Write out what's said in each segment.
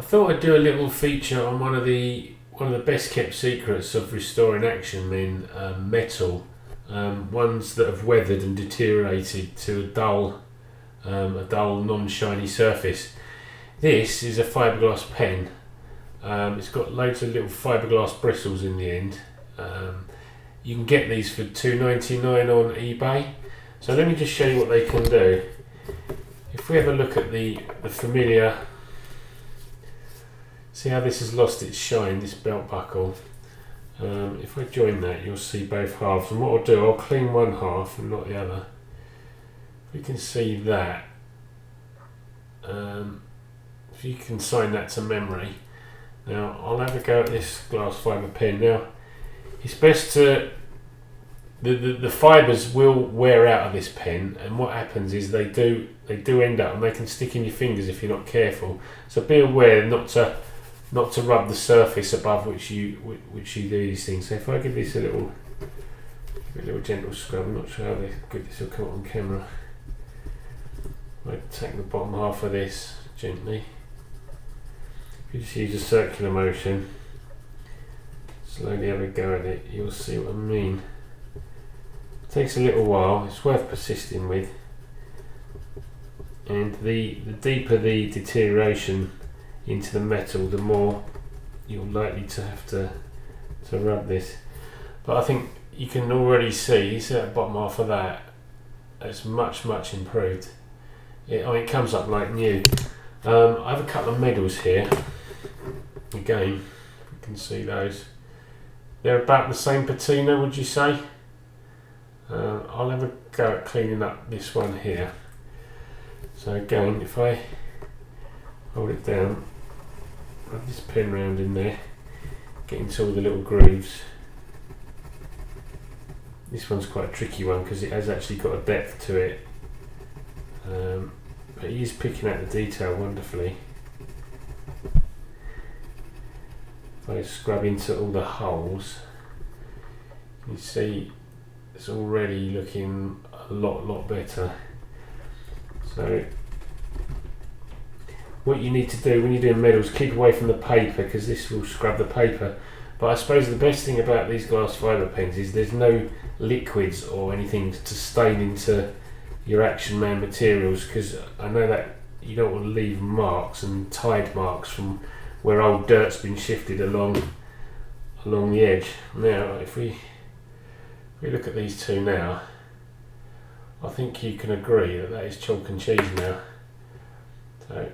I thought I'd do a little feature on one of the best kept secrets of restoring action in metal, ones that have weathered and deteriorated to a dull non-shiny surface. This is a fiberglass pen. It's got loads of little fiberglass bristles in the end. You can get these for $2.99 on eBay. So let me just show you what they can do. If we have a look at the familiar, see how this has lost its shine, this belt buckle. If I join that, you'll see both halves, and what I'll do, I'll clean one half and not the other. We can see that. If you can sign that to memory. Now I'll have a go at this glass fibre pen. Now it's best to, the fibres will wear out of this pen, and what happens is they do end up, and they can stick in your fingers if you're not careful. So be aware not to rub the surface above which you do these things. So if I give this a little gentle scrub, I'm not sure how good this will come up on camera. I take the bottom half of this gently. If you just use a circular motion, slowly have a go at it, you'll see what I mean. It takes a little while, it's worth persisting with, and the deeper the deterioration into the metal, the more you're likely to have to rub this. But I think you can already see that bottom half of that, it's much improved. It comes up like new. I have a couple of medals here. Again, you can see those. They're about the same patina, would you say? I'll have a go at cleaning up this one here. So again, if I hold it down, rub this pen round in there, get into all the little grooves. This one's quite a tricky one because it has actually got a depth to it. But he is picking out the detail wonderfully. If I scrub into all the holes, you see it's already looking a lot better. So what you need to do when you're doing medals, keep away from the paper because this will scrub the paper. But I suppose the best thing about these glass fibre pens is there's no liquids or anything to stain into your Action Man materials, because I know that you don't want to leave marks and tide marks from where old dirt's been shifted along the edge. Now if we look at these two now, I think you can agree that is chalk and cheese now. So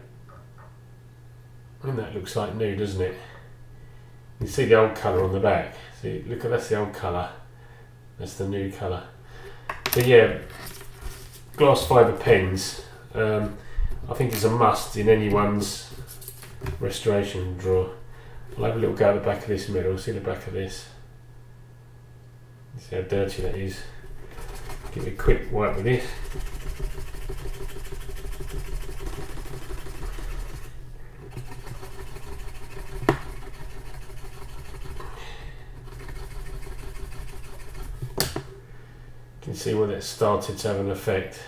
I mean, that looks like new, doesn't it? You can see the old colour on the back. See, look at, that's the old colour, that's the new colour. So yeah, glass fibre pens, I think is a must in anyone's restoration drawer. I'll have a little go at the back of this medal, see the back of this. See how dirty that is. Give it a quick wipe with this. You can see where that started to have an effect.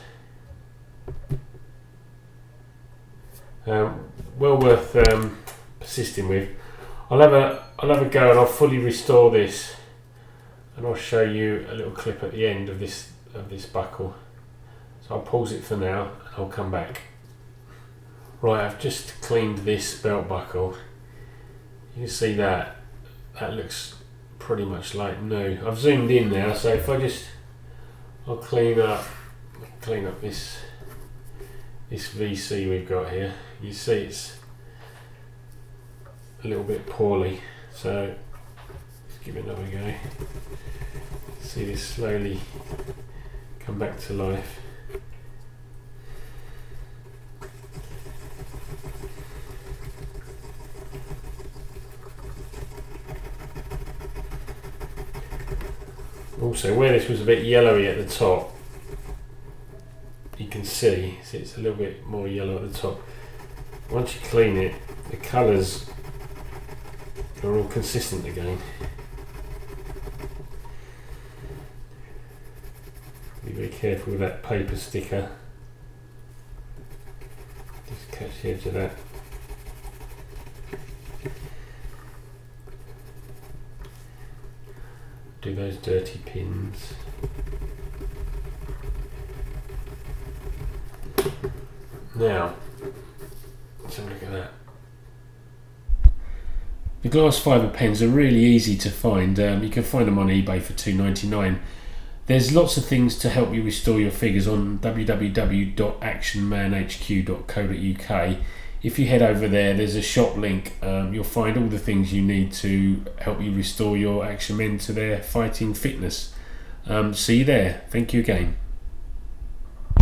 Well worth persisting with. I'll have a go and I'll fully restore this, and I'll show you a little clip at the end of this buckle. So I'll pause it for now and I'll come back. Right, I've just cleaned this belt buckle. You can see that looks pretty much like new. I've zoomed in now, so if I'll clean up this VC we've got here. You see it's a little bit poorly, so let's give it another go. See this slowly come back to life. Also, where this was a bit yellowy at the top, you can see it's a little bit more yellow at the top. Once you clean it, the colours are all consistent again. Be very careful with that paper sticker. Just catch the edge of that. Do those dirty pins. Now, let's have a look at that. The glass fibre pens are really easy to find. You can find them on eBay for $2.99. There's lots of things to help you restore your figures on www.actionmanhq.co.uk. If you head over there, there's a shop link. You'll find all the things you need to help you restore your action men to their fighting fitness. See you there. Thank you again.